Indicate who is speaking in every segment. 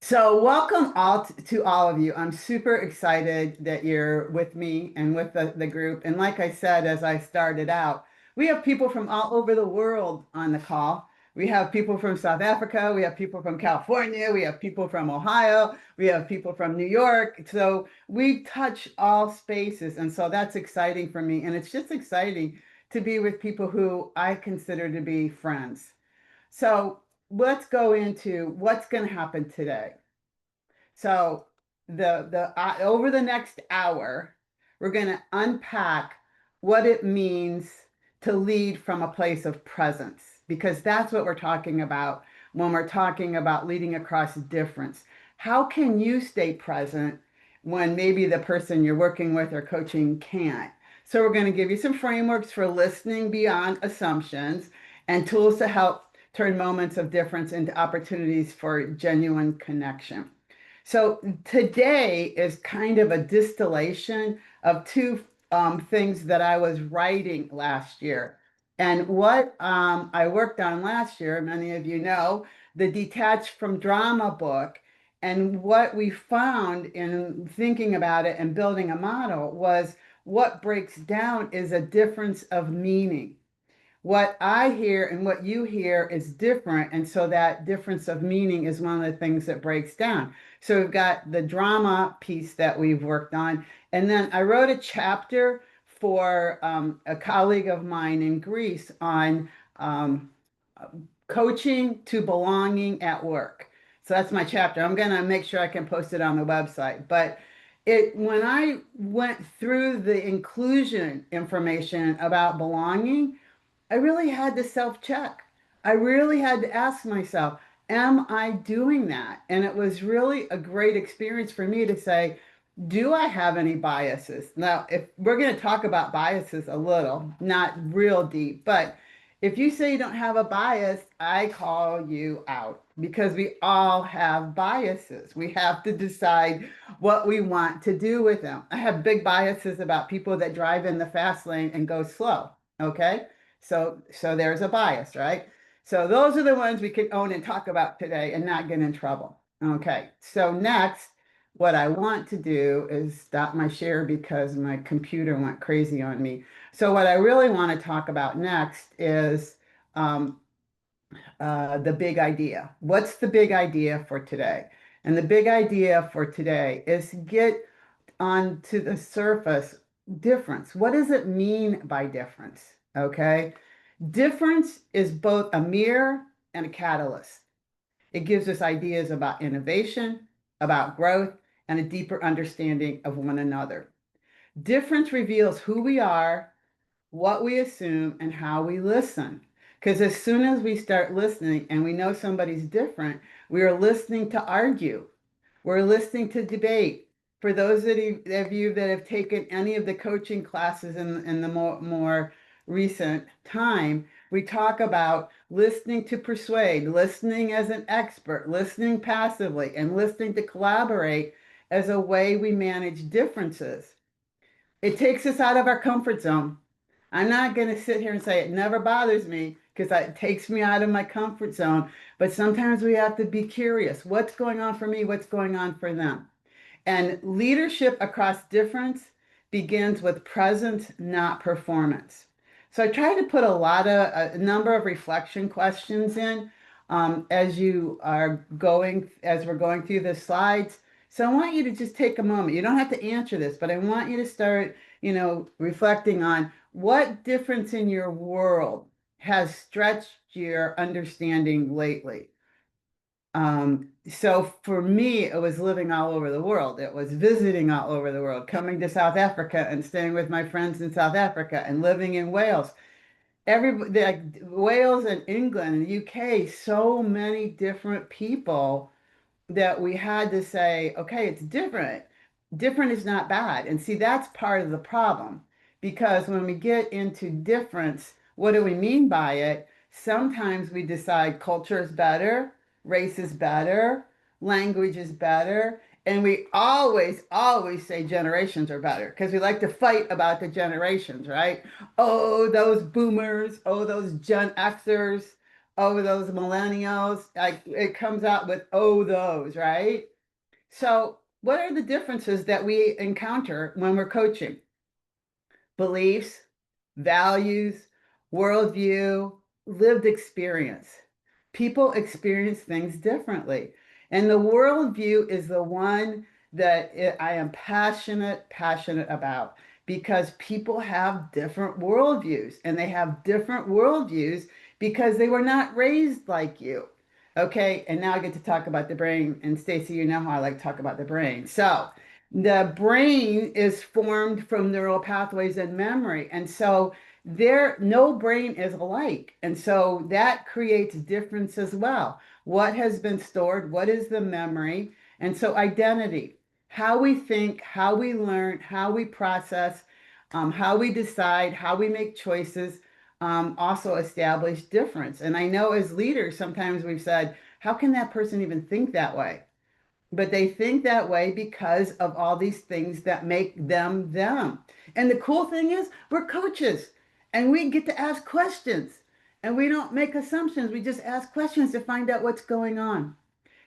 Speaker 1: So welcome to all of you. I'm super excited that you're with me and with the group. And like I said, as I started out, we have people from all over the world on the call. We have people from South Africa, we have people from California, we have people from Ohio, we have people from New York. So we touch all spaces. And so that's exciting for me. And it's just exciting to be with people who I consider to be friends. So let's go into what's going to happen today. So the over the next hour, we're going to unpack what it means to lead from a place of presence, because that's what we're talking about when we're talking about leading across difference. How can you stay present when maybe the person you're working with or coaching can't? So we're going to give you some frameworks for listening beyond assumptions and tools to help turn moments of difference into opportunities for genuine connection. So today is kind of a distillation of two things that I was writing last year. And what I worked on last year, many of you know, the Detached from Drama book. And what we found in thinking about it and building a model was what breaks down is a difference of meaning. What I hear and what you hear is different. And so that difference of meaning is one of the things that breaks down. So we've got the drama piece that we've worked on. And then I wrote a chapter for a colleague of mine in Greece on um, coaching to belonging at work. So that's my chapter. I'm going to make sure I can post it on the website. But when I went through the inclusion information about belonging, I really had to self-check. I really had to ask myself, am I doing that? And it was really a great experience for me to say, do I have any biases? Now, if we're going to talk about biases a little, not real deep, but if you say you don't have a bias, I call you out because we all have biases. We have to decide what we want to do with them. I have big biases about people that drive in the fast lane and go slow. Okay. So there's a bias, right? So those are the ones we can own and talk about today and not get in trouble. Okay. So next, what I want to do is stop my share because my computer went crazy on me. So what I really want to talk about next is um, the big idea. What's the big idea for today? And the big idea for today is get onto the surface difference. What does it mean by difference? Okay. Difference is both a mirror and a catalyst. It gives us ideas about innovation, about growth, and a deeper understanding of one another. Difference reveals who we are, what we assume, and how we listen. Because as soon as we start listening and we know somebody's different, we are listening to argue. We're listening to debate. For those of you that have taken any of the coaching classes in the more recent time, we talk about listening to persuade, listening as an expert, listening passively, and listening to collaborate as a way we manage differences. It takes us out of our comfort zone. I'm not going to sit here and say it never bothers me because it takes me out of my comfort zone. But sometimes we have to be curious. What's going on for me? What's going on for them? And leadership across difference begins with presence, not performance. So I try to put a number of reflection questions in as we're going through the slides. So I want you to just take a moment. You don't have to answer this, but I want you to start, reflecting on what difference in your world has stretched your understanding lately. So for me, it was living all over the world. It was visiting all over the world, coming to South Africa and staying with my friends in South Africa and living in Wales. Everybody, like Wales and England and the UK, so many different people that we had to say, okay, it's different. Different is not bad. And see, that's part of the problem because when we get into difference, what do we mean by it? Sometimes we decide culture is better, race is better, language is better. And we always say generations are better because we like to fight about the generations, right? Oh, those boomers, oh, those Gen Xers. oh, those millennials, like it comes out with, oh, those, right? So, what are the differences that we encounter when we're coaching? Beliefs, values, worldview, lived experience. People experience things differently. And the worldview is the one that I am passionate about because people have different worldviews and they have different worldviews because they were not raised like you. Okay, and now I get to talk about the brain. And Stacy, you know how I like to talk about the brain. So, the brain is formed from neural pathways and memory. And so there, no brain is alike. And so that creates difference as well. What has been stored? What is the memory? And so identity, how we think, how we learn, how we process, how we decide, how we make choices, also establish difference. And I know as leaders, sometimes we've said, how can that person even think that way? But they think that way because of all these things that make them them. And the cool thing is, we're coaches and we get to ask questions and we don't make assumptions. We just ask questions to find out what's going on.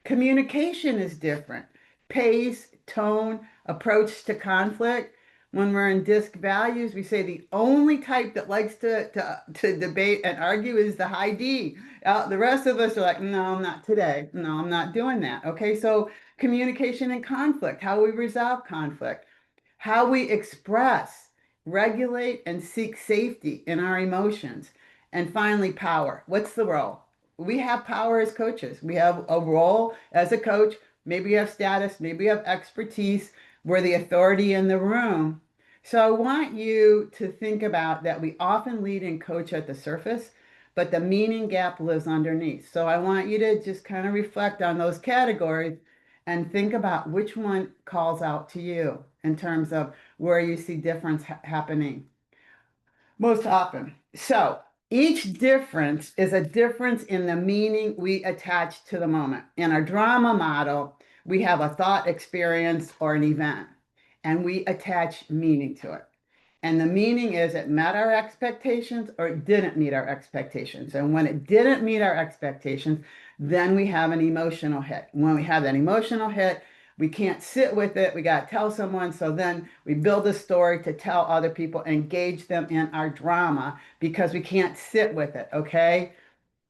Speaker 1: Communication is different. Pace, tone, approach to conflict. When we're in disc values, we say the only type that likes to debate and argue is the high D. The rest of us are like, no, not today. No, I'm not doing that. Okay, so communication and conflict, how we resolve conflict, how we express, regulate, and seek safety in our emotions. And finally, power. What's the role? We have power as coaches. We have a role as a coach. Maybe you have status, maybe you have expertise. We're the authority in the room. So I want you to think about that we often lead and coach at the surface, but the meaning gap lives underneath. So I want you to just kind of reflect on those categories and think about which one calls out to you in terms of where you see difference happening most often. So each difference is a difference in the meaning we attach to the moment. In our drama model, we have a thought, experience, or an event, and we attach meaning to it. And the meaning is it met our expectations or it didn't meet our expectations. And when it didn't meet our expectations, then we have an emotional hit. When we have that emotional hit, we can't sit with it. We got to tell someone. So then we build a story to tell other people, engage them in our drama because we can't sit with it. Okay.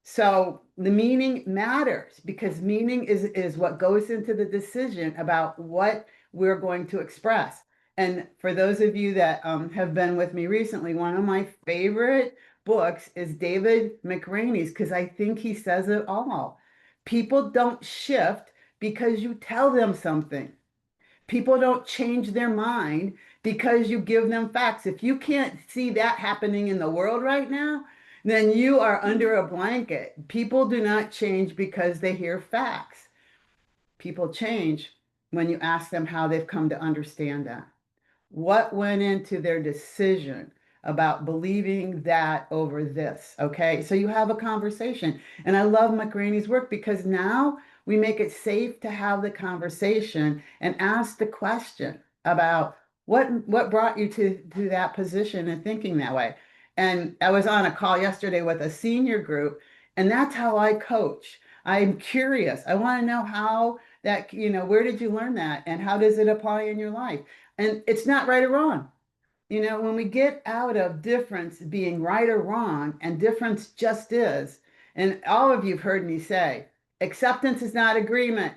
Speaker 1: So the meaning matters because meaning is what goes into the decision about what we're going to express. And for those of you that have been with me recently, one of my favorite books is David McRaney's because I think he says it all. People don't shift because you tell them something. People don't change their mind because you give them facts. If you can't see that happening in the world right now, then you are under a blanket. People do not change because they hear facts. People change when you ask them how they've come to understand that. What went into their decision about believing that over this? Okay, so you have a conversation. And I love McRaney's work because now we make it safe to have the conversation and ask the question about what brought you to that position and thinking that way. And I was on a call yesterday with a senior group, and that's how I coach. I'm curious. I want to know how that, where did you learn that and how does it apply in your life? And it's not right or wrong. When we get out of difference being right or wrong, and difference just is, and all of you have heard me say, acceptance is not agreement.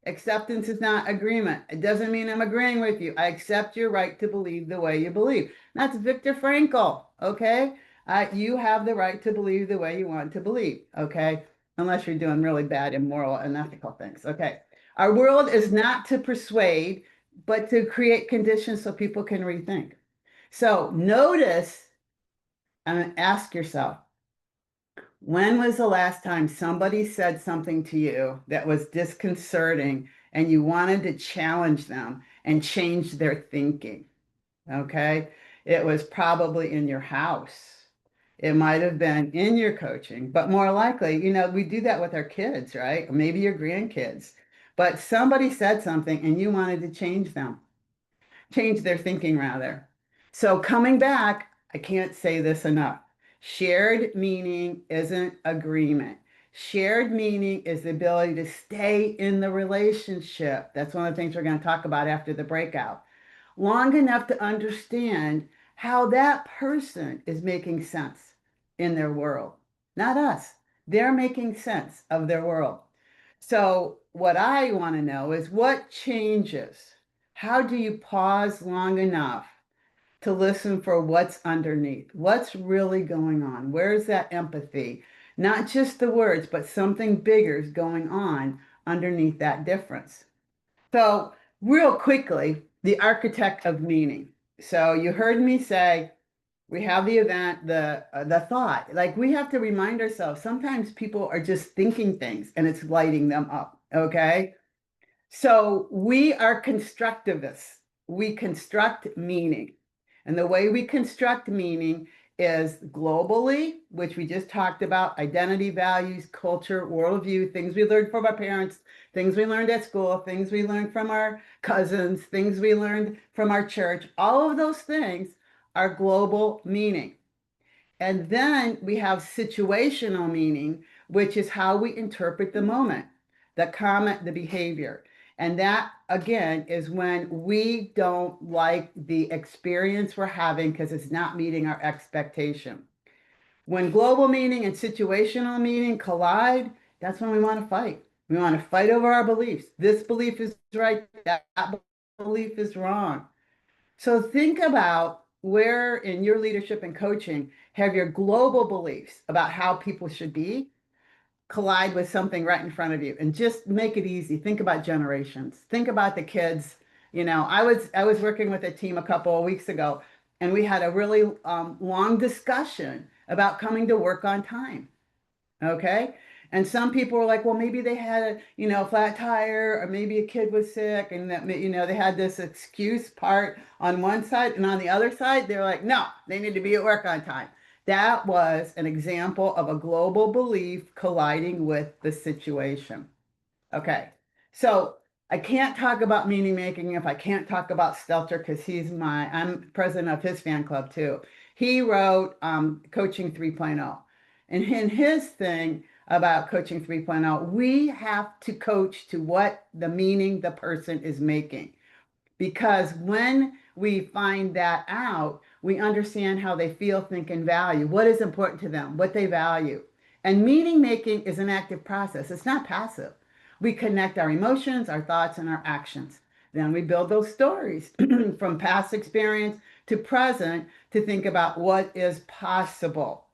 Speaker 1: Acceptance is not agreement. It doesn't mean I'm agreeing with you. I accept your right to believe the way you believe. That's Viktor Frankl, okay? You have the right to believe the way you want to believe, okay? Unless you're doing really bad, immoral, and unethical things, okay? Our world is not to persuade, but to create conditions so people can rethink. So notice and ask yourself, when was the last time somebody said something to you that was disconcerting and you wanted to challenge them and change their thinking? Okay. It was probably in your house. It might have been in your coaching, but more likely, we do that with our kids, right? Or maybe your grandkids. But somebody said something and you wanted to change their thinking rather. So coming back, I can't say this enough. Shared meaning isn't agreement. Shared meaning is the ability to stay in the relationship. That's one of the things we're going to talk about after the breakout. Long enough to understand how that person is making sense in their world, not us. They're making sense of their world. So, what I want to know is what changes? How do you pause long enough to listen for what's underneath? What's really going on? Where's that empathy? Not just the words, but something bigger is going on underneath that difference. So, real quickly, the architect of meaning. So, you heard me say we have the event, the thought. Like we have to remind ourselves. Sometimes people are just thinking things and it's lighting them up. Okay, so we are constructivists. We construct meaning. And the way we construct meaning is globally, which we just talked about, identity, values, culture, worldview, things we learned from our parents, things we learned at school, things we learned from our cousins, things we learned from our church. All of those things are global meaning. And then we have situational meaning, which is how we interpret the moment, the comment, the behavior. And that, again, is when we don't like the experience we're having because it's not meeting our expectation. When global meaning and situational meaning collide, that's when we want to fight. We want to fight over our beliefs. This belief is right, that belief is wrong. So think about where in your leadership and coaching have your global beliefs about how people should be collide with something right in front of you, and just make it easy. Think about generations. Think about the kids. I was working with a team a couple of weeks ago, and we had a really long discussion about coming to work on time. Okay. And some people were like, well, maybe they had a flat tire, or maybe a kid was sick, and that they had this excuse part on one side, and on the other side, they were like, no, they need to be at work on time. That was an example of a global belief colliding with the situation. Okay. So I can't talk about meaning making if I can't talk about Stelter, because I'm president of his fan club too. He wrote Coaching 3.0. And in his thing about Coaching 3.0, we have to coach to what the meaning the person is making. Because when we find that out, we understand how they feel, think, and value, what is important to them, what they value. And meaning making is an active process, it's not passive. We connect our emotions, our thoughts, and our actions. Then we build those stories from past experience to present to think about what is possible.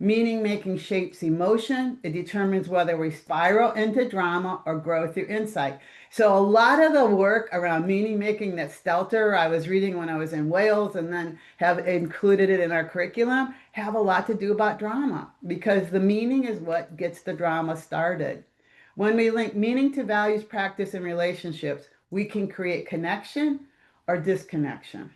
Speaker 1: Meaning making shapes emotion. It determines whether we spiral into drama or grow through insight. So a lot of the work around meaning making that Stelter, I was reading when I was in Wales and then have included it in our curriculum, have a lot to do about drama, because the meaning is what gets the drama started. When we link meaning to values, practice, and relationships, we can create connection or disconnection.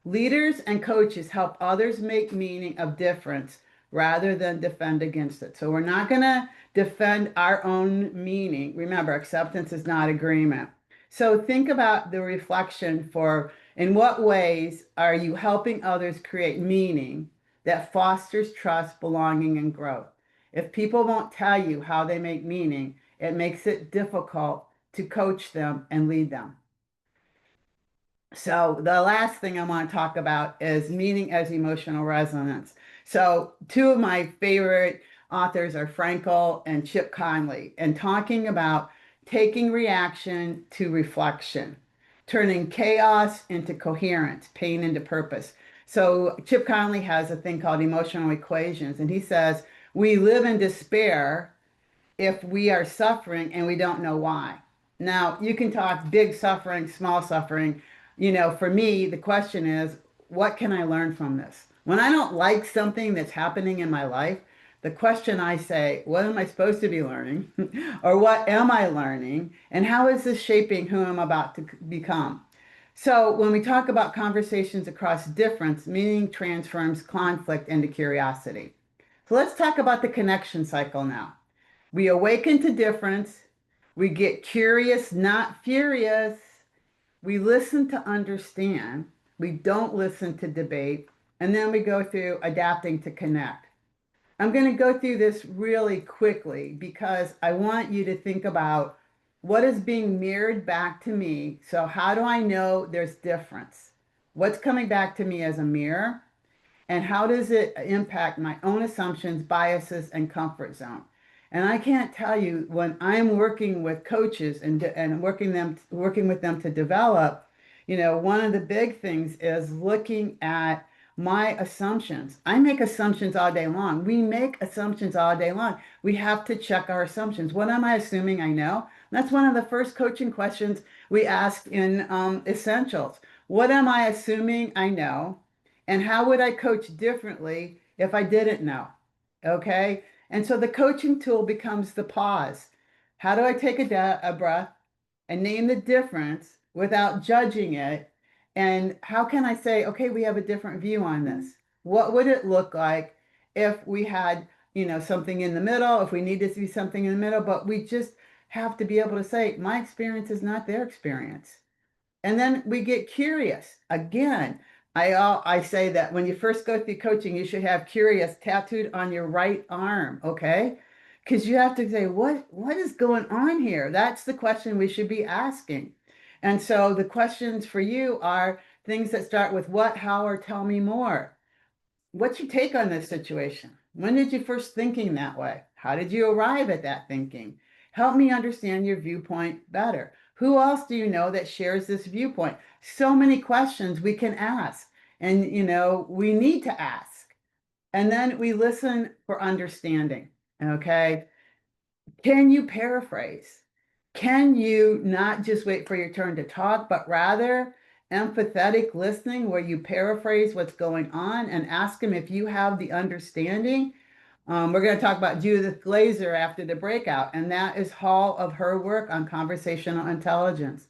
Speaker 1: Leaders and coaches help others make meaning of difference rather than defend against it. So we're not going to defend our own meaning. Remember, acceptance is not agreement. So think about the reflection for in what ways are you helping others create meaning that fosters trust, belonging, and growth? If people won't tell you how they make meaning, it makes it difficult to coach them and lead them. So the last thing I want to talk about is meaning as emotional resonance. So two of my favorite authors are Frankl and Chip Conley, and talking about taking reaction to reflection, turning chaos into coherence, pain into purpose. So Chip Conley has a thing called emotional equations, and he says we live in despair if we are suffering and we don't know why. Now, you can talk big suffering, small suffering. For me, the question is, what can I learn from this? When I don't like something that's happening in my life, the question I say, what am I supposed to be learning? Or what am I learning? And how is this shaping who I'm about to become? So when we talk about conversations across difference, meaning transforms conflict into curiosity. So let's talk about the connection cycle now. We awaken to difference. We get curious, not furious. We listen to understand. We don't listen to debate. And then we go through adapting to connect. I'm going to go through this really quickly because I want you to think about what is being mirrored back to me. So how do I know there's difference? What's coming back to me as a mirror? And how does it impact my own assumptions, biases, and comfort zone? And I can't tell you when I'm working with coaches and working with them to develop, one of the big things is looking at my assumptions. I make assumptions all day long. We make assumptions all day long. We have to check our assumptions. What am I assuming I know? That's one of the first coaching questions we ask in Essentials. What am I assuming I know? And how would I coach differently if I didn't know? Okay. And so the coaching tool becomes the pause. How do I take a breath and name the difference without judging it? And how can I say, okay, we have a different view on this? What would it look like if we had, something in the middle, if we need to see something in the middle, but we just have to be able to say, my experience is not their experience. And then we get curious. Again, I say that when you first go through coaching, you should have curious tattooed on your right arm, okay? Because you have to say, what is going on here? That's the question we should be asking. And so the questions for you are things that start with what, how, or tell me more. What's your take on this situation? When did you first thinking that way? How did you arrive at that thinking? Help me understand your viewpoint better. Who else do you know that shares this viewpoint? So many questions we can ask, and we need to ask. And then we listen for understanding. Okay. Can you paraphrase? Can you not just wait for your turn to talk, but rather empathetic listening where you paraphrase what's going on and ask them if you have the understanding? We're going to talk about Judith Glazer after the breakout, and that is all of her work on conversational intelligence.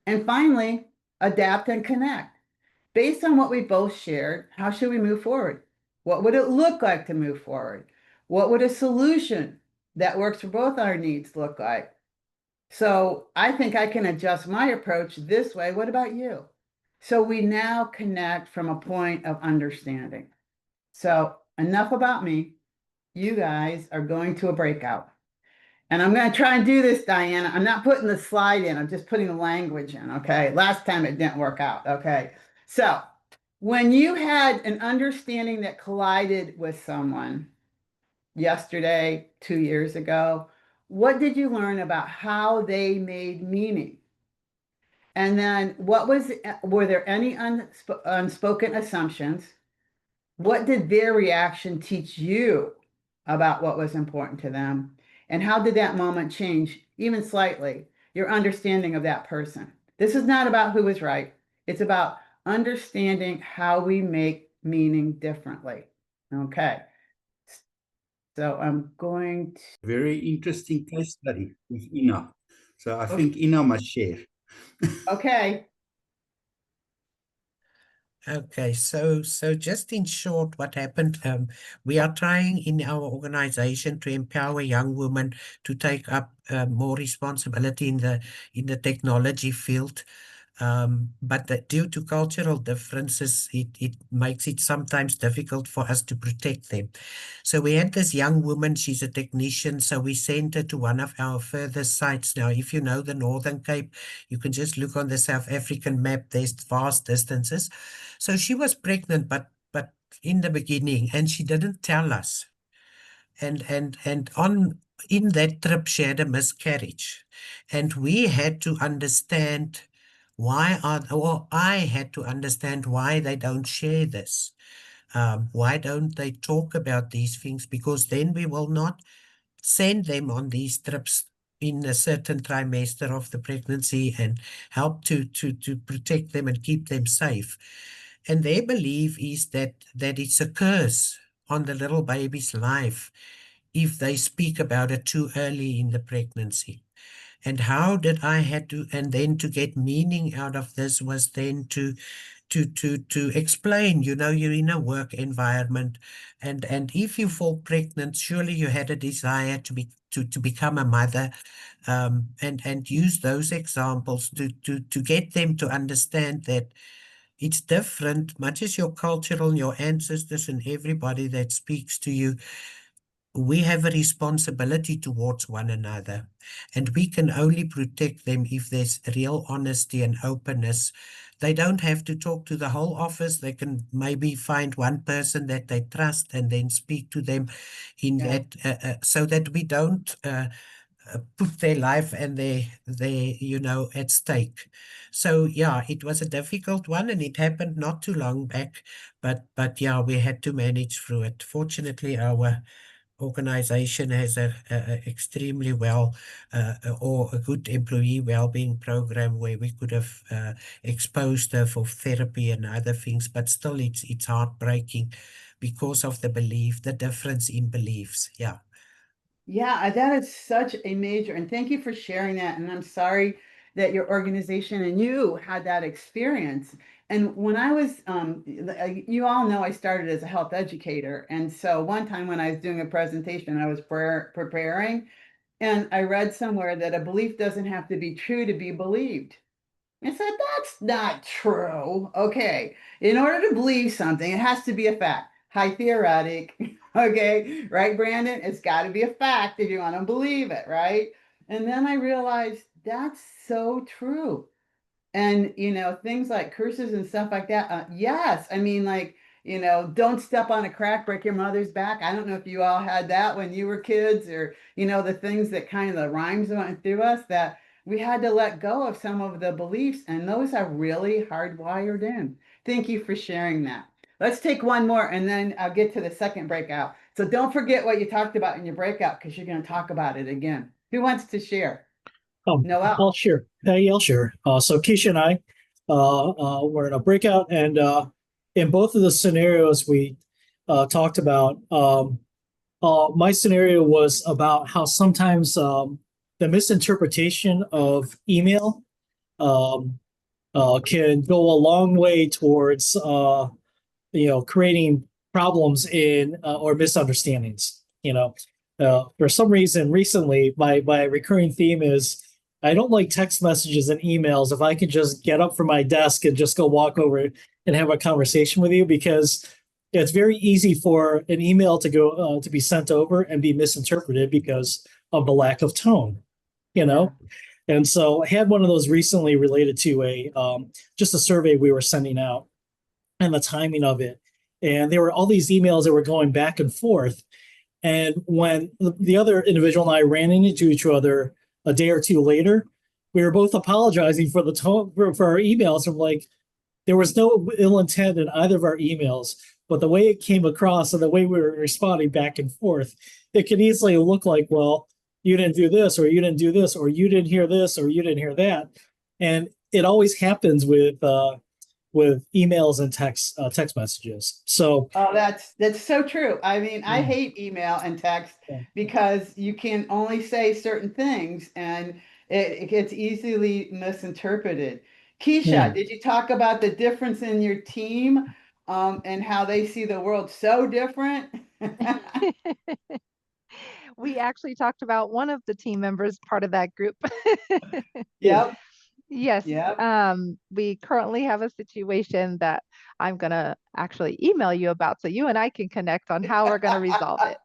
Speaker 1: And finally, adapt and connect. Based on what we both shared, how should we move forward? What would it look like to move forward? What would a solution that works for both our needs look like? So I think I can adjust my approach this way. What about you? So we now connect from a point of understanding. So enough about me. You guys are going to a breakout. And I'm going to try and do this, Diana. I'm not putting the slide in. I'm just putting the language in. Okay. Last time it didn't work out. Okay. So when you had an understanding that collided with someone yesterday, 2 years ago, what did you learn about how they made meaning? And then were there any unspoken assumptions? What did their reaction teach you about what was important to them? And how did that moment change, even slightly, your understanding of that person? This is not about who is right. It's about understanding how we make meaning differently. Okay. So I'm going to.
Speaker 2: Very interesting case study with Ina. So I
Speaker 1: Okay.
Speaker 2: think Ina must share.
Speaker 1: Okay.
Speaker 3: Okay, so just in short, what happened? We are trying in our organization to empower young women to take up more responsibility in the technology field. But due to cultural differences, it makes it sometimes difficult for us to protect them. So we had this young woman, she's a technician, so we sent her to one of our further sites. Now, if you know the Northern Cape, you can just look on the South African map, there's vast distances. So she was pregnant, but in the beginning, and she didn't tell us. And on in that trip, she had a miscarriage, and we had to understand I had to understand why they don't share this. Why don't they talk about these things? Because then we will not send them on these trips in a certain trimester of the pregnancy and help to protect them and keep them safe. And their belief is that it's a curse on the little baby's life if they speak about it too early in the pregnancy. And how did I had to, and then to get meaning out of this was then to explain, you're in a work environment, and if you fall pregnant, surely you had a desire to become a mother, and use those examples to get them to understand that it's different, much as your cultural, your ancestors and everybody that speaks to you we have a responsibility towards one another, and we can only protect them if there's real honesty and openness. They don't have to talk to the whole office. They can maybe find one person that they trust and then speak to them in
Speaker 1: Yeah.
Speaker 3: that, so that we don't put their life and their at stake. So yeah, it was a difficult one, and it happened not too long back, but yeah, we had to manage through it. Fortunately, our organization has a extremely well or a good employee well-being program where we could have exposed her for therapy and other things, but still it's heartbreaking because of the difference in beliefs. Yeah.
Speaker 1: Yeah, that is such a major, and thank you for sharing that. And I'm sorry that your organization and you had that experience. And when I was, you all know I started as a health educator. And so one time when I was doing a presentation, I was preparing, and I read somewhere that a belief doesn't have to be true to be believed. I said, that's not true. Okay. In order to believe something, it has to be a fact. High theoretic. Okay. Right, Brandon? It's got to be a fact if you want to believe it. Right. And then I realized that's so true. And, things like curses and stuff like that. Yes. I mean, like, don't step on a crack, break your mother's back. I don't know if you all had that when you were kids, or, the things that kind of the rhymes went through us, that we had to let go of some of the beliefs. And those are really hardwired in. Thank you for sharing that. Let's take one more and then I'll get to the second breakout. So don't forget what you talked about in your breakout, because you're going to talk about it again. Who wants to share? Noel.
Speaker 4: I'll share. Hey, I'll share. So Keisha and I were in a breakout, and in both of the scenarios we talked about, my scenario was about how sometimes the misinterpretation of email um, can go a long way towards creating problems in or misunderstandings. For some reason recently, my recurring theme is I don't like text messages and emails if I can just get up from my desk and just go walk over and have a conversation with you, because it's very easy for an email to go to be sent over and be misinterpreted because of the lack of tone, you know. And so I had one of those recently related to a just a survey we were sending out and the timing of it. And there were all these emails that were going back and forth. And when the other individual and I ran into each other a day or two later, we were both apologizing for the tone for our emails. I'm like, there was no ill intent in either of our emails, but the way it came across and the way we were responding back and forth, it could easily look like, well, you didn't do this, or you didn't do this, or you didn't hear this, or you didn't hear that. And it always happens with emails and text messages. So
Speaker 1: Oh, that's so true. I mean, I hate email and text because you can only say certain things, and it gets easily misinterpreted.
Speaker 4: yeah.
Speaker 1: Keisha, did you talk about the difference in your team, and how they see the world so different?
Speaker 5: We actually talked about one of the team members, part of that group.
Speaker 1: Yep.
Speaker 5: Yes,
Speaker 1: Yep.
Speaker 5: we currently have a situation that I'm gonna actually email you about, so you and I can connect on how we're gonna resolve it.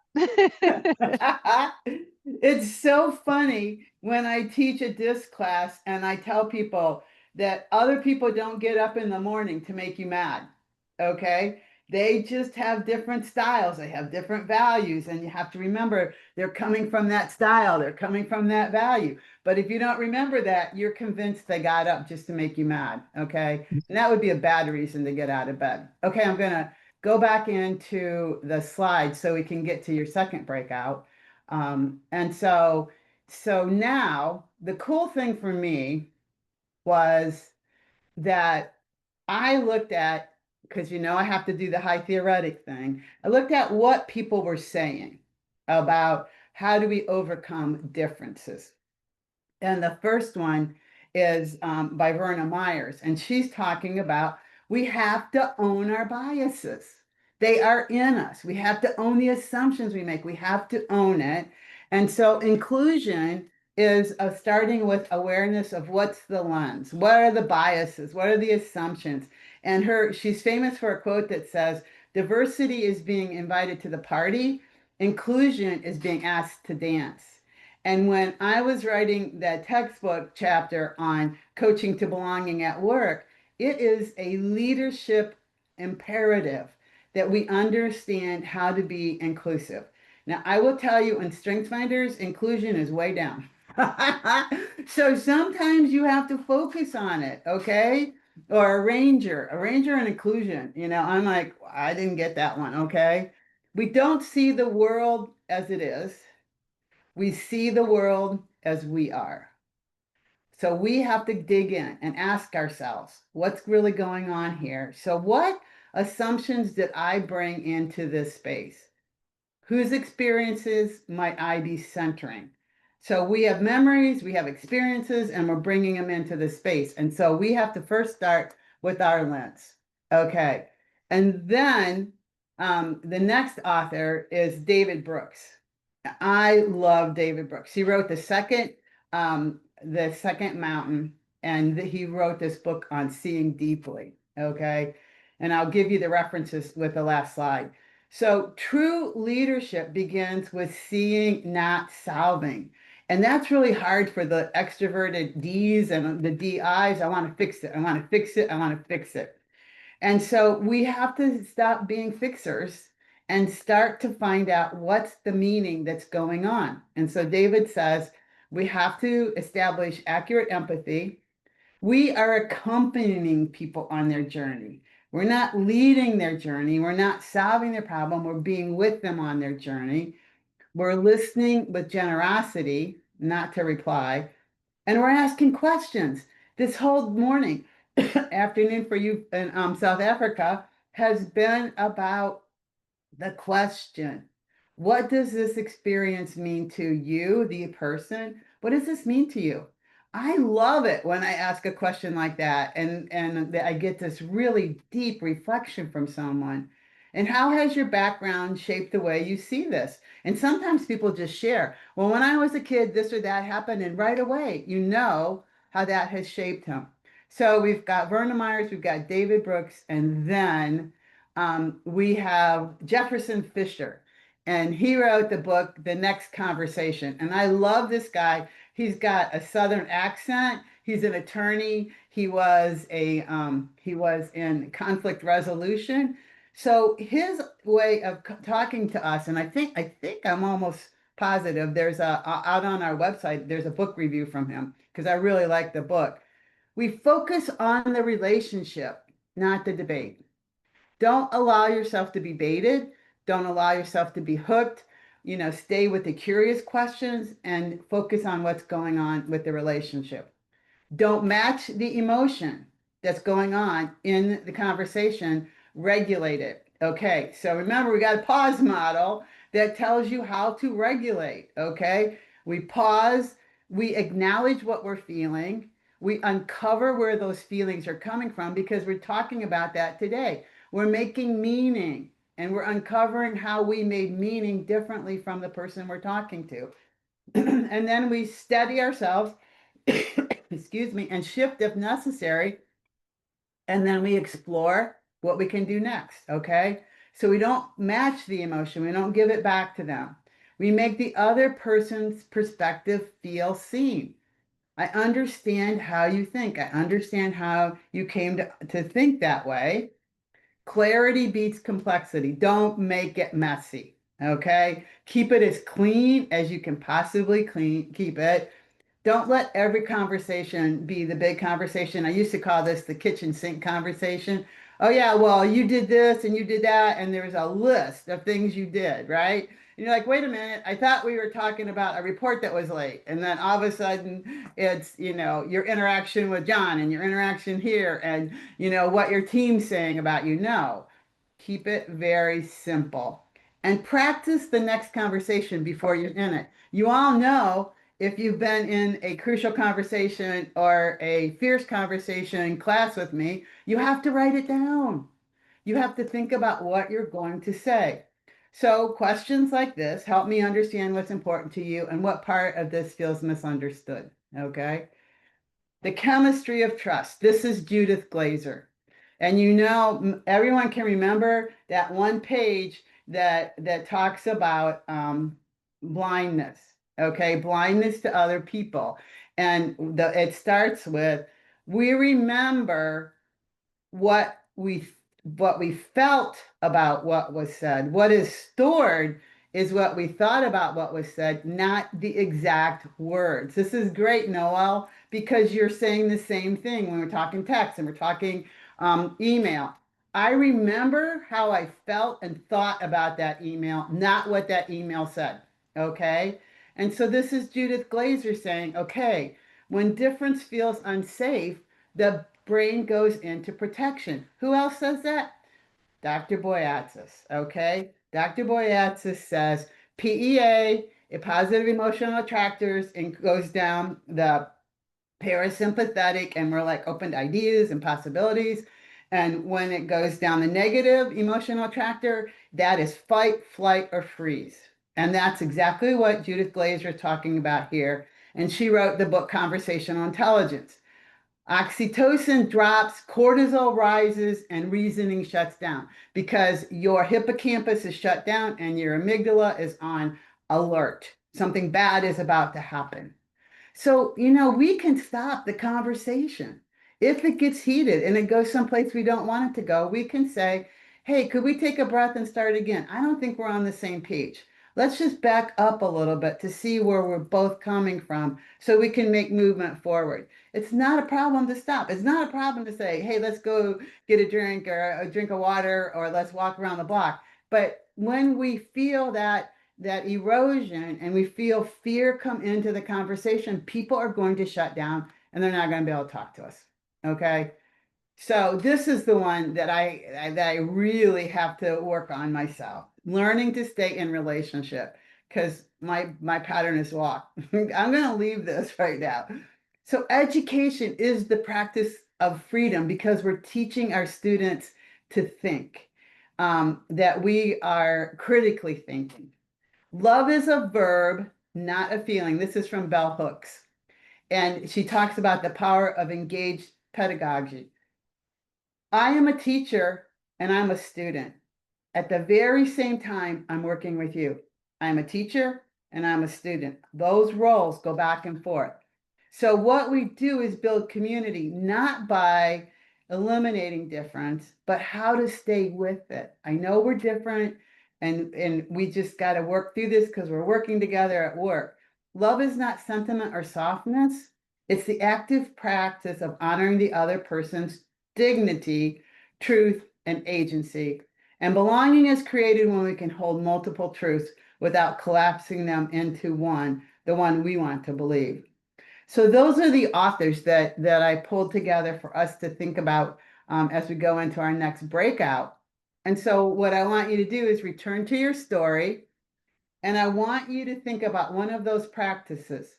Speaker 1: It's so funny when I teach a disc class and I tell people that other people don't get up in the morning to make you mad. Okay. They just have different styles. They have different values. And you have to remember they're coming from that style. They're coming from that value. But if you don't remember that, you're convinced they got up just to make you mad. Okay. And that would be a bad reason to get out of bed. Okay. I'm going to go back into the slide so we can get to your second breakout. And so now the cool thing for me was that I looked at, because I have to do the high theoretic thing. I looked at what people were saying about how do we overcome differences. And the first one is by Verna Myers. And she's talking about we have to own our biases. They are in us. We have to own the assumptions we make. We have to own it. And so inclusion is starting with awareness of what's the lens, what are the biases, what are the assumptions. And she's famous for a quote that says, diversity is being invited to the party, inclusion is being asked to dance. And when I was writing that textbook chapter on coaching to belonging at work, it is a leadership imperative that we understand how to be inclusive. Now, I will tell you in StrengthsFinders, inclusion is way down. So sometimes you have to focus on it, okay? Or a ranger and inclusion. I'm like, I didn't get that one, okay? We don't see the world as it is. We see the world as we are. So we have to dig in and ask ourselves, what's really going on here? So what assumptions did I bring into this space? Whose experiences might I be centering? So we have memories, we have experiences, and we're bringing them into the space. And so we have to first start with our lens. Okay. And then the next author is David Brooks. I love David Brooks. He wrote the second mountain, and he wrote this book on seeing deeply. Okay. And I'll give you the references with the last slide. So true leadership begins with seeing, not solving. And that's really hard for the extroverted Ds and the DIs. I want to fix it. I want to fix it. I want to fix it. And so we have to stop being fixers and start to find out what's the meaning that's going on. And so David says we have to establish accurate empathy. We are accompanying people on their journey. We're not leading their journey. We're not solving their problem. We're being with them on their journey. We're listening with generosity, not to reply. And we're asking questions. This whole morning, afternoon for you in South Africa has been about the question. What does this experience mean to you, the person? What does this mean to you? I love it when I ask a question like that and I get this really deep reflection from someone. And how has your background shaped the way you see this? And sometimes people just share, well, when I was a kid, this or that happened, and right away, you know how that has shaped him. So we've got Verna Myers, we've got David Brooks, and then we have Jefferson Fisher, and he wrote the book, The Next Conversation. And I love this guy. He's got a Southern accent. He's an attorney. He was in conflict resolution. So his way of talking to us, and I think I'm almost positive there's out on our website, there's a book review from him because I really like the book. We focus on the relationship, not the debate. Don't allow yourself to be baited. Don't allow yourself to be hooked. Stay with the curious questions and focus on what's going on with the relationship. Don't match the emotion that's going on in the conversation. Regulate it. Okay, so remember, we got a pause model that tells you how to regulate. Okay, we pause, we acknowledge what we're feeling, we uncover where those feelings are coming from because we're talking about that today. We're making meaning and we're uncovering how we made meaning differently from the person we're talking to. And then we steady ourselves, excuse me, and shift if necessary. And then we explore what we can do next. Okay. So we don't match the emotion. We don't give it back to them. We make the other person's perspective feel seen. I understand how you think. I understand how you came to think that way. Clarity beats complexity. Don't make it messy. Okay. Keep it as clean as you can possibly keep it. Don't let every conversation be the big conversation. I used to call this the kitchen sink conversation. Oh, yeah, well, you did this and you did that, and there's a list of things you did, right? And you're like, wait a minute, I thought we were talking about a report that was late. And then all of a sudden, it's, your interaction with John and your interaction here and, what your team's saying about you. No, keep it very simple and practice the next conversation before you're in it. You all know if you've been in a crucial conversation or a fierce conversation in class with me, you have to write it down. You have to think about what you're going to say. So questions like this help me understand what's important to you and what part of this feels misunderstood. Okay. The chemistry of trust. This is Judith Glaser. And everyone can remember that one page that talks about blindness. Okay, blindness to other people, and it starts with, we remember what we felt about what was said. What is stored is what we thought about what was said, not the exact words. This is great, Noel, because you're saying the same thing when we're talking text and we're talking email. I remember how I felt and thought about that email, not what that email said. Okay. And so this is Judith Glaser saying, okay, when difference feels unsafe, the brain goes into protection. Who else says that? Dr. Boyatzis, okay? Dr. Boyatzis says PEA, positive emotional attractors, and goes down the parasympathetic, and we're like open to ideas and possibilities. And when it goes down the negative emotional attractor, that is fight, flight, or freeze. And that's exactly what Judith Glaser is talking about here. And she wrote the book Conversational Intelligence. Oxytocin drops, cortisol rises, and reasoning shuts down because your hippocampus is shut down and your amygdala is on alert. Something bad is about to happen. So, we can stop the conversation. If it gets heated and it goes someplace we don't want it to go, we can say, hey, could we take a breath and start again? I don't think we're on the same page. Let's just back up a little bit to see where we're both coming from so we can make movement forward. It's not a problem to stop. It's not a problem to say, hey, let's go get a drink or a drink of water, or let's walk around the block. But when we feel that erosion and we feel fear come into the conversation, people are going to shut down and they're not going to be able to talk to us. Okay. So this is the one that I really have to work on myself, learning to stay in relationship, because my pattern is walk. I'm going to leave this right now. So education is the practice of freedom because we're teaching our students to think, that we are critically thinking. Love is a verb, not a feeling. This is from Bell Hooks. And she talks about the power of engaged pedagogy. I am a teacher and I'm a student. At the very same time, I'm working with you. I'm a teacher and I'm a student. Those roles go back and forth. So what we do is build community, not by eliminating difference, but how to stay with it. I know we're different and we just got to work through this because we're working together at work. Love is not sentiment or softness. It's the active practice of honoring the other person's dignity, truth, and agency. And belonging is created when we can hold multiple truths without collapsing them into one, the one we want to believe. So those are the authors that I pulled together for us to think about as we go into our next breakout. And so what I want you to do is return to your story, and I want you to think about one of those practices: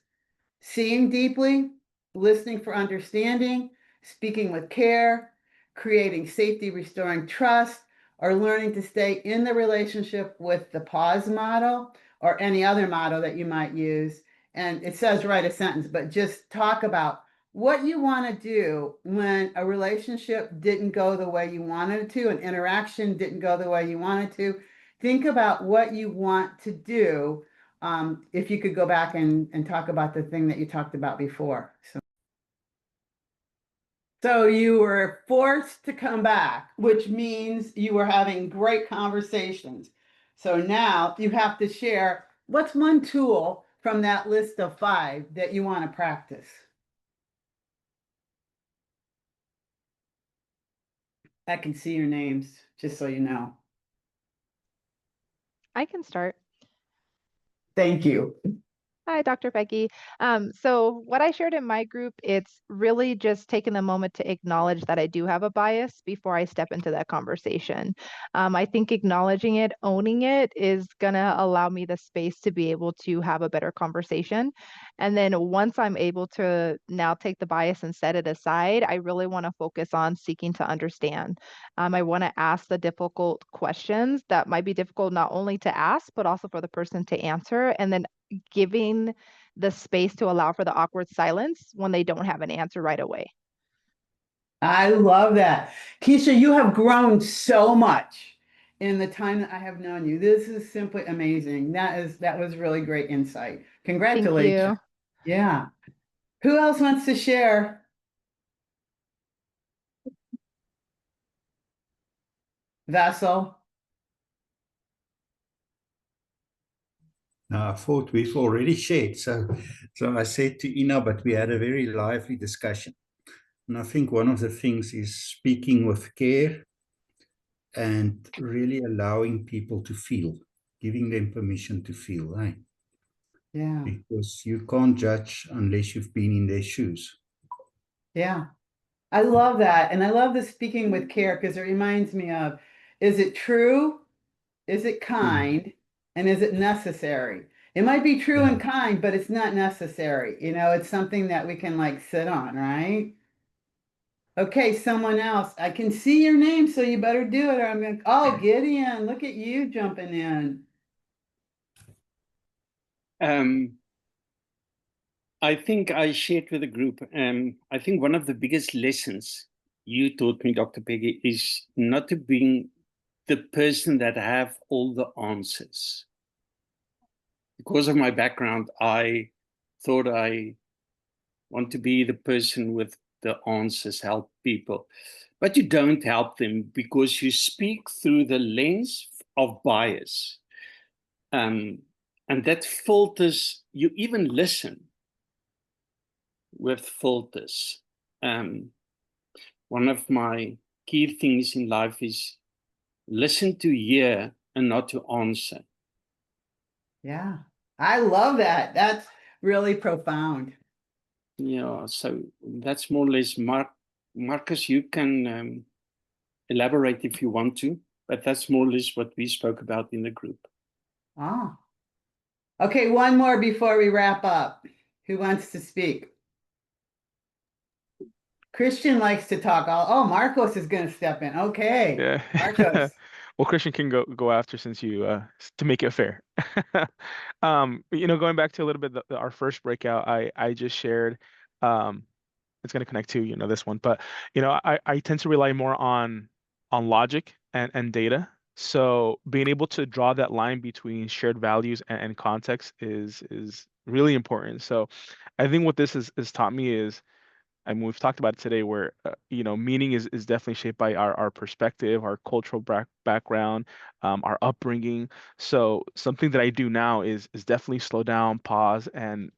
Speaker 1: seeing deeply, listening for understanding, speaking with care, creating safety, restoring trust, or learning to stay in the relationship with the pause model or any other model that you might use. And it says write a sentence, but just talk about what you want to do when a relationship didn't go the way you wanted it to, an interaction didn't go the way you wanted to. Think about what you want to do. If you could go back and talk about the thing that you talked about before. So you were forced to come back, which means you were having great conversations. So now you have to share, what's one tool from that list of 5 that you want to practice? I can see your names, just so you know.
Speaker 5: I can start.
Speaker 1: Thank you.
Speaker 5: Hi, Dr. Becky. So what I shared in my group, it's really just taking a moment to acknowledge that I do have a bias before I step into that conversation. I think acknowledging it, owning it is gonna allow me the space to be able to have a better conversation. And then once I'm able to now take the bias and set it aside, I really wanna focus on seeking to understand. I wanna ask the difficult questions that might be difficult not only to ask, but also for the person to answer. And then giving the space to allow for the awkward silence when they don't have an answer right away.
Speaker 1: I love that. Keisha, you have grown so much in the time that I have known you. This is simply amazing. That was really great insight.
Speaker 5: Thank
Speaker 1: Congratulations.
Speaker 5: you.
Speaker 1: Yeah. Who else wants to share? Vessel.
Speaker 2: I thought we've already shared. So I said to Ina, but we had a very lively discussion. And I think one of the things is speaking with care and really allowing people to feel, giving them permission to feel, right?
Speaker 1: Yeah.
Speaker 2: Because you can't judge unless you've been in their shoes.
Speaker 1: Yeah. I love that. And I love the speaking with care because it reminds me of, is it true? Is it kind? And is it necessary? It might be true and kind, but it's not necessary. You know, it's something that we can like sit on, right? Okay, someone else. I can see your name, so you better do it or I'm going to, oh, Gideon, look at you jumping in.
Speaker 6: I think I shared with the group. I think one of the biggest lessons you taught me, Dr. Peggy, is not to be the person that have all the answers. Because of my background, I thought I want to be the person with the answers, help people. But you don't help them because you speak through the lens of bias. And that filters, you even listen with filters. One of my key things in life is listen to hear and not to answer.
Speaker 1: Yeah, I love that. That's really profound.
Speaker 6: Yeah, so that's more or less, Marcus, you can elaborate if you want to, but that's more or less what we spoke about in the group.
Speaker 1: Ah. Okay, one more before we wrap up. Who wants to speak? Christian likes to talk. Oh, Marcos is going to step in. Okay,
Speaker 7: Yeah.
Speaker 1: Marcos.
Speaker 7: Well, Christian can go after since you to make it fair. Going back to a little bit our first breakout, I just shared. It's going to connect to this one, but I tend to rely more on logic and data. So being able to draw that line between shared values and context is really important. So I think what this has taught me is, I mean, we've talked about it today where, meaning is definitely shaped by our perspective, our cultural background, our upbringing. So something that I do now is definitely slow down, pause, and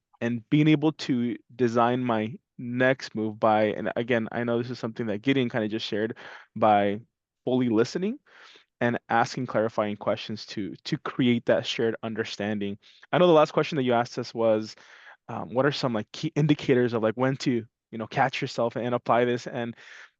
Speaker 7: being able to design my next move by, and again, I know this is something that Gideon kind of just shared, by fully listening and asking clarifying questions to create that shared understanding. I know the last question that you asked us was, what are some like key indicators of like when to catch yourself and apply this? And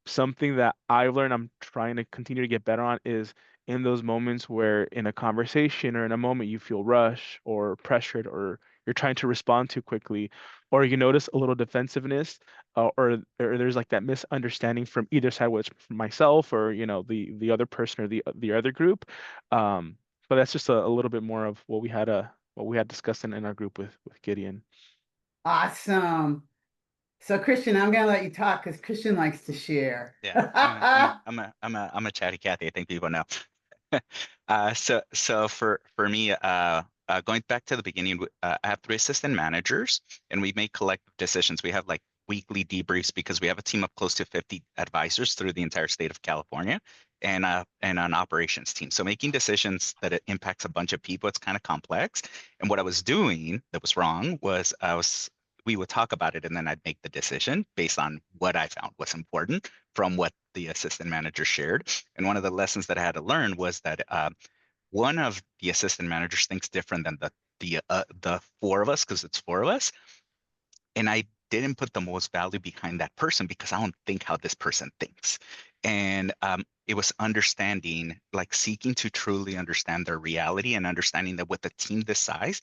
Speaker 7: something that I've learned, I'm trying to continue to get better on, is in those moments where in a conversation or in a moment you feel rushed or pressured, or you're trying to respond too quickly, or you notice a little defensiveness, or there's like that misunderstanding from either side, whether it's from myself or the other person or the other group. But that's just a little bit more of what we had discussed in our group with Gideon.
Speaker 1: Awesome. So Christian, I'm going to let you talk because Christian likes to share.
Speaker 8: Yeah, I'm a chatty Cathy. I think people know. So for me, going back to the beginning, I have 3 assistant managers, and we make collective decisions. We have like weekly debriefs because we have a team of close to 50 advisors through the entire state of California, and an operations team. So making decisions that it impacts a bunch of people, it's kind of complex. And what I was doing that was wrong was we would talk about it, and then I'd make the decision based on what I found was important from what the assistant manager shared. And one of the lessons that I had to learn was that one of the assistant managers thinks different than the 4 of us, because it's 4 of us. And I didn't put the most value behind that person because I don't think how this person thinks. And it was understanding, like seeking to truly understand their reality, and understanding that with a team this size,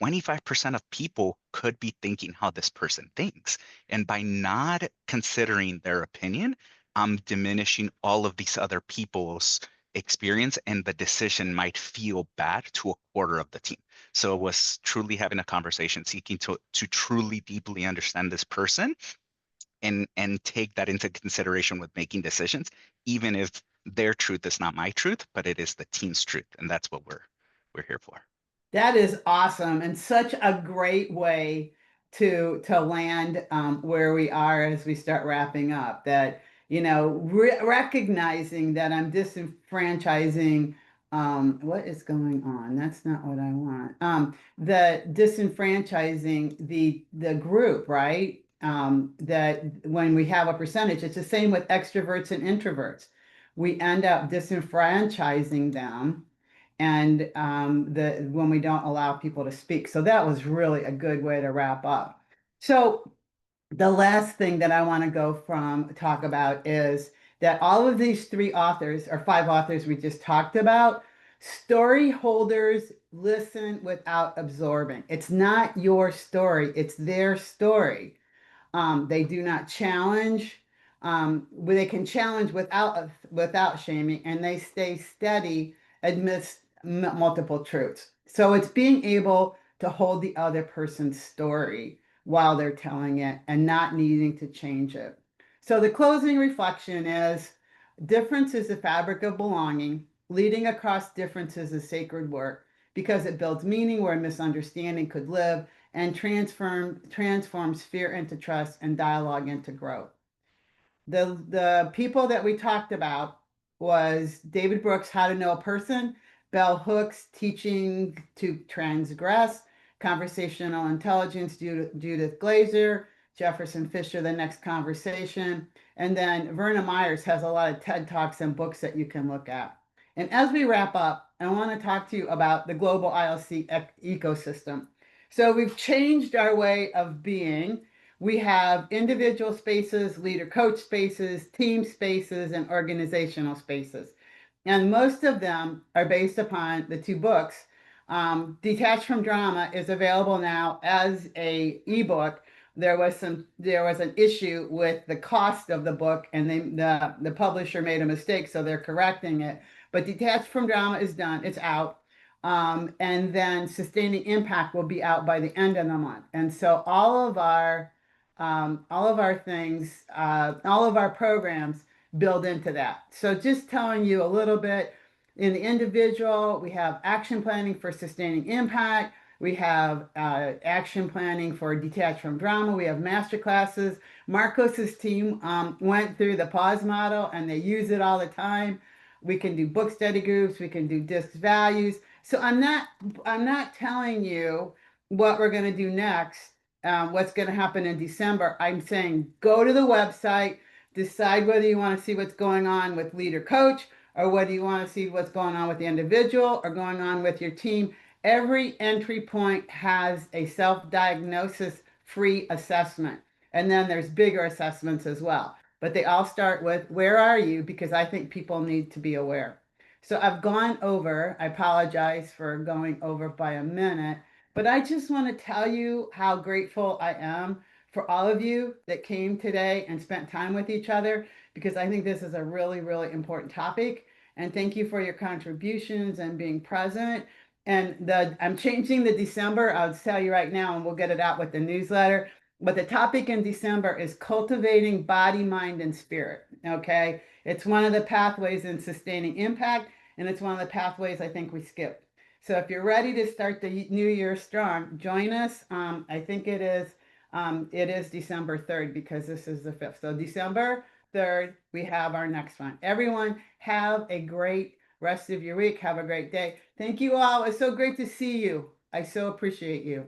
Speaker 8: 25% of people could be thinking how this person thinks. And by not considering their opinion, I'm diminishing all of these other people's experience, and the decision might feel bad to a quarter of the team. So it was truly having a conversation, seeking to truly deeply understand this person, and take that into consideration with making decisions, even if their truth is not my truth, but it is the team's truth, and that's what we're here for.
Speaker 1: That is awesome, and such a great way to land where we are as we start wrapping up. That, you know, recognizing that I'm disenfranchising. What is going on? That's not what I want. The disenfranchising the group, right? That when we have a percentage, it's the same with extroverts and introverts. We end up disenfranchising them, and when we don't allow people to speak. So that was really a good way to wrap up. So the last thing that I want to talk about is that all of these 3 authors or 5 authors we just talked about, story holders listen without absorbing. It's not your story, it's their story. They do not challenge. They can challenge without shaming, and they stay steady amidst multiple truths. So it's being able to hold the other person's story while they're telling it and not needing to change it. So the closing reflection is: difference is the fabric of belonging. Leading across differences is sacred work because it builds meaning where misunderstanding could live, and transforms fear into trust and dialogue into growth. The people that we talked about was David Brooks, How to Know a Person; Bell Hooks, Teaching to Transgress; Conversational Intelligence, Judith Glazer; Jefferson Fisher, The Next Conversation. And then Verna Myers has a lot of TED Talks and books that you can look at. And as we wrap up, I want to talk to you about the Global IOC ecosystem. So we've changed our way of being. We have individual spaces, leader coach spaces, team spaces, and organizational spaces. And most of them are based upon the 2 books. Detached from Drama is available now as a ebook. There was an issue with the cost of the book, and the publisher made a mistake, so they're correcting it. But Detached from Drama is done, it's out. And then Sustaining Impact will be out by the end of the month. And so all of our things, all of our programs build into that. So just telling you a little bit, in the individual, we have action planning for sustaining impact. We have action planning for Detached from Drama. We have master classes. Marcos's team went through the pause model, and they use it all the time. We can do book study groups. We can do DISC values. So I'm not telling you what we're going to do next, what's going to happen in December. I'm saying go to the website, decide whether you want to see what's going on with leader coach, or whether you want to see what's going on with the individual or going on with your team. Every entry point has a self-diagnosis free assessment. And then there's bigger assessments as well. But they all start with, where are you? Because I think people need to be aware. So I've gone over, I apologize for going over by a minute, but I just want to tell you how grateful I am for all of you that came today and spent time with each other, because I think this is a really, really important topic. And thank you for your contributions and being present. And I'm changing the December, I'll tell you right now, and we'll get it out with the newsletter. But the topic in December is cultivating body, mind, and spirit. Okay. It's one of the pathways in sustaining impact, and it's one of the pathways I think we skipped. So if you're ready to start the new year strong, join us. I think it is December 3rd, because this is the 5th. So December 3rd, we have our next one. Everyone, have a great rest of your week. Have a great day. Thank you all. It's so great to see you. I so appreciate you.